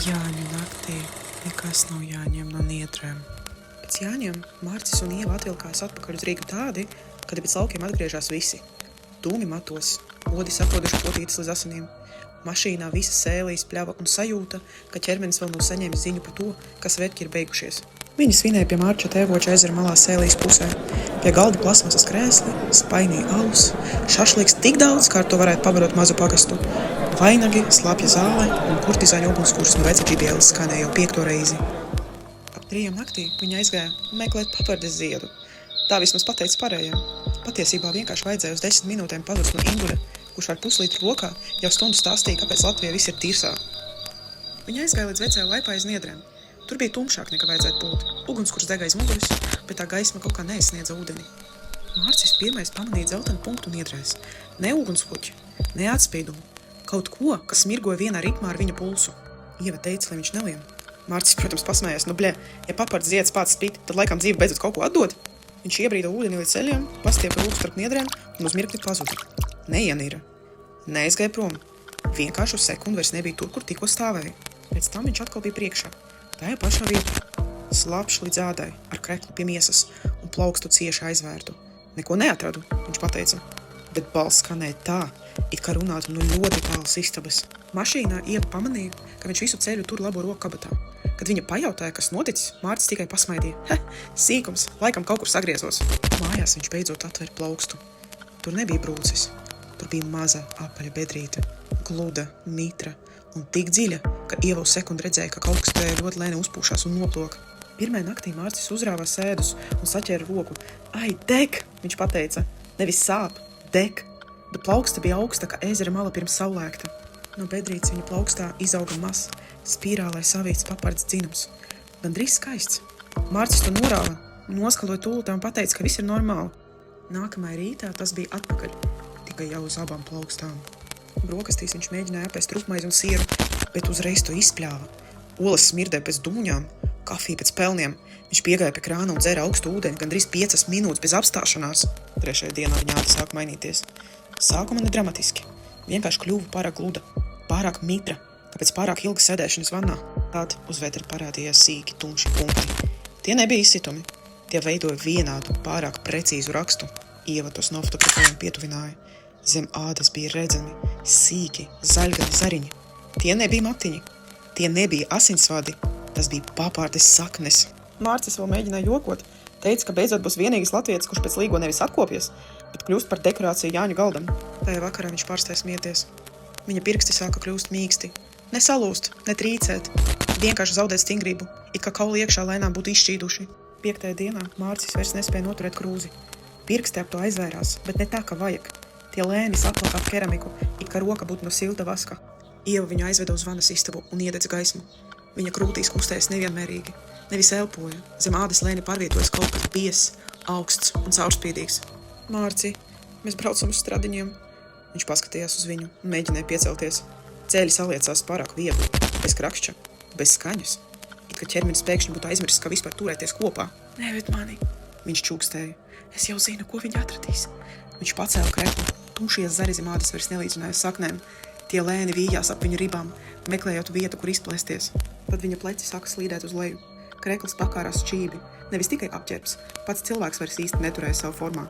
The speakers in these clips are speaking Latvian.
Jāņu naktī nekas nav jāņem no niedrēm. Pēc Jāņiem Mārcis un Ieva atvilkās atpakaļ uz Rīgu tādi, kad pēc laukiem atgriežās visi. Dūmi matos, odi sakoduši potītas līdz asinīm. Mašīnā visas sēlīs pļava un sajūta, ka ķermenis vēl nav saņēmis ziņu par to, ka svētki ir beigušies. Viņi svinēja pie Mārča tēvoča ezera malā sēlīs pusē. Pie galda plasmasas krēsli, spainīja alus, šašliks tik daudz, kā ar to varētu pabarot mazu pagastu. Vainagi, slapja zāle un kurtizāņu ugunskurs no veca ģibieles skanēja jau 5. reizi. Ap 3 naktī viņa aizgāja meklēt papardes ziedu. Tā vismaz pateica pārējiem. Patiesībā vienkārši vajadzēja uz 10 minūtēm pazust no Induļa, kurš ar puslitru rokā jau stundu stāstīja, kāpēc Latvijā viss ir tīrsā. Viņa aizgāja līdz vecajai laipai aiz niedrēm. Tur bija tumšāk nekā vajadzētu būt. Ugunskurs dega aiz muguras, bet tā gaisma kaut kā neizsniedza ūdeni. Mārcis pirmais pamanīja dzeltenu punktu niedrēs. Ne ugunspuķi, ne atspīdumu. Kaut ko, kas mirgoja vienā ritmā ar viņa pulsu. Ieva teica, lai viņš nelien. Mārcis, protams, pasmējās. Ja papards zieds pats spīt, tad laikam dzīve beidzot kaut ko atdod. Viņš iebrīda ūdeni līdz ceļiem, pastiepa rūku starp niedrēm un uz mirkli pazuda. Neienīra. Neaizgāja prom. Vienkārši uz sekundi vairs nebija tur, kur tikko stāvēja. Pēc tam viņš atkal bija priekšā. Tajā pašā vietā. Slapš līdz ādai, ar kreklu pie miesas un plaukstu cieši aizvērtu. Neko neatradu, viņš pateica. Bet balss skanēja tā, it kā runātu no ļoti tālas istabas. Mašīnā Ieva pamanīja, ka viņš visu ceļu tur labo roku kabatā. Kad viņa pajautāja, kas noticis, Mārcis tikai pasmaidīja. Sīkums, laikam kaut kur sagriezos. Mājās viņš beidzot atvēra plaukstu. Tur nebija brūcis. Tur bija maza apaļa bedrīte, gluda, mitra un tik dziļa, ka Ieva uz sekundi redzēja, ka kaut kas tajā ļoti lēni uzpūšās un noplok. Pirmajā naktī Mārcis uzrāvā sēdus un saķēra roku. Ai, deg, viņš pateica. Nevis sāp, deg. Bet plauksta bija augsta, kā ezera mala pirms saulēkta. No bedrītes viņa plaukstā izauga mazs, spirālai savīts papards dzinums. Gandrīz skaists. Mārcis to norāva, noskaloja tūlītā un pateica, ka viss ir normāli. Nākamajā rītā tas bija atpakaļ, tikai jau uz abām plaukstām. Brokastīs viņš mēģināja apēst rupmaizi un sieru, bet uzreiz to izpļāva. Olas smirdēja pēc dūņām, kafija pēc pelniem. Viņš piegāja pie krāna un dzēra augstu ūdeni gandrīz 5 minūtes bez apstāšanās. 3. dienā viņa āda sāka mainīties. Sākuma nedramatiski. Vienkārši kļuva pārāk gluda, pārāk mitra, tāpēc pārāk ilga sēdēšanas vannā. Tad uz vētera parādījās sīki, tumši punkti. Tie nebija izsitumi. Tie veidoja vienādu, pārāk precīzu rakstu. Ieva tos nofotografēja un pietuvināja. Zem ādas bija redzami, sīki, zaļgani zariņi. Tie nebija matiņi. Tie nebija asinsvadi. Tas bija papardes saknes. Mārcis vēl mēģināja jokot. Teica, ka beidzot būs vienīgais latvietis, kurš pēc līgo nevis atkopjas, bet kļūst par dekorāciju Jāņu galdam. Tajā vakarā viņš pārstāja smieties. Viņa pirksti sāka kļūst mīksti. Ne salūst, ne trīcēt. Vienkārši zaudēt stingrību, it kā kauli iekšā lēnām būtu izšķīduši. 5. dienā Mārcis vairs nespēja noturēt krūzi. Pirksti ap to aizvērās, bet ne tā, kā vajag. Tie lēni saplaka ap keramiku, it kā roka būtu no silta vaska. Ieva viņu aizveda uz vanas istabu un iededz gaismu. Viņa krūtīs kustējas nevienmērīgi, nevis elpoja. Zem ādas lēni pārvietojas kaut kas biezs, augsts un caurspīdīgs. Mārci, mēs braucam uz stradiņiem. Viņš paskatījās uz viņu un mēģināja piecelties. Ceļi saliecās pārāk viegli, bez krakšķa, bez skaņas. It kā ķermenis pēkšņi būtu aizmirsis, kā vispār turēties kopā. Neved mani, viņš čūkstēja. Es jau zinu, ko viņa atradīs. Viņš pacēla kreklu. Tumšie zari zem ādas vairs nelīdzināja saknēm. Tie lēni vījās ap viņu ribām, meklējot vietu, kur izplēsties. Tad viņa pleci sāka slīdēt uz leju. Krekls pakārās šķībi, nevis tikai apķerps. Pats cilvēks vairs īsti neturēja savu formā.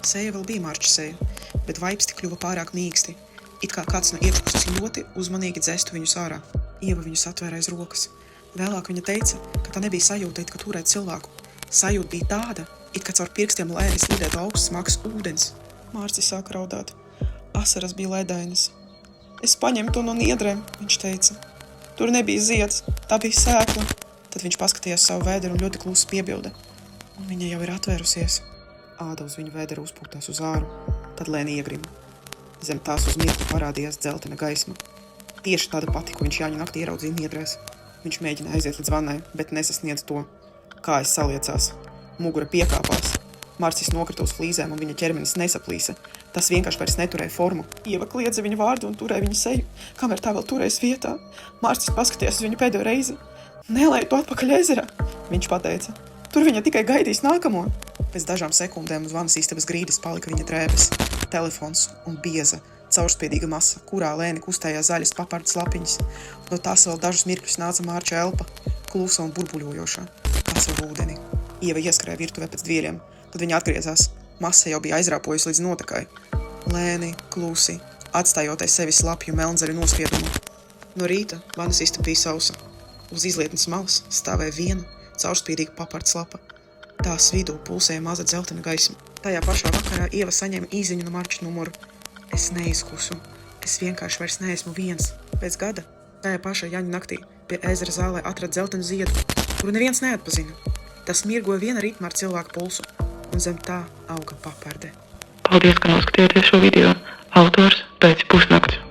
Seja vēl bija Mārča seja, bet vaipsti kļuva pārāk mīksti. It kā kāds no iekšpuses ļoti uzmanīgi dzestu viņus ārā. Ieva viņus atvēra aiz rokas. Vēlāk viņa teica, ka tā nebija sajūta, it kā turēt cilvēku. Sajūta bija tāda, it kā caur pirkstiem lēni slīdētu augsts smags ūdens. Mārcis sāka raudāt. Asaras bija ledainas. Es paņemu to no niedrēm, viņš teica. Tur nebija zieds, tā bija sēkla. Tad viņš paskatījās savu vēderu un ļoti klusi piebilda. Un viņa jau ir atvērusies. Āda uz viņu vēderu uzpūtās uz āru. Tad lēni iegrima. Zem tās uz mirkli parādījās dzeltena gaisma. Tieši tāda pati, ko viņš Jāņu naktī ieraudzīja niedrēs. Viņš mēģināja aiziet līdz vannai, bet nesasniedz to. Kājas saliecās. Mugura piekāpās. Mārcis nokrita uz flīzēm un viņa ķermenis nesaplīsa. Tas vienkārši vairs neturēja formu. Ieva kliedza viņu vārdu un turēja viņa seju, kamēr tā vēl turējas vietā. Mārcis paskatījās uz viņu pēdējo reizi. Nelej to atpakaļ ezerā, viņš pateica. Tur viņa tikai gaidīs nākamo. Pēc dažām sekundēm uz vanas istabas grīdas palika viņa drēbes, telefons un bieza, caurspīdīga masa, kurā lēni kustējās zaļas papardes lapiņas. No tās vēl dažus mirkļus nāca Mārča elpa, klusa un burbuļojoša, kā savu ūdeni. Ieva ieskrēja virtuvē pēc dvieļiem, tad viņa atgriezās. Masa jau bija aizrāpojusi līdz notekai. Lēni, klusi, atstājot aiz sevis lapju melnzaļu nospiedumu. No rīta vannas istaba bija sausa. Uz izlietnes malas stāvēja viena caurspīdīga papardes lapa. Tās vidū pulsēja maza dzeltena gaisma. Tajā pašā vakarā Ieva saņēma īziņu no Marča numuru. Es neizkusu. Es vienkārši vairs neesmu viens. Pēc gada, tajā pašā Jaņa naktī, pie ezera zālē atrada dzeltenu ziedu, kuru neviens neatpazina. Tas mirgoja viena ritma ar cilvēku pulsu, un zem tā auga paparde. Paldies, ka noskatījāties šo video. Autors Pēc pusnakts.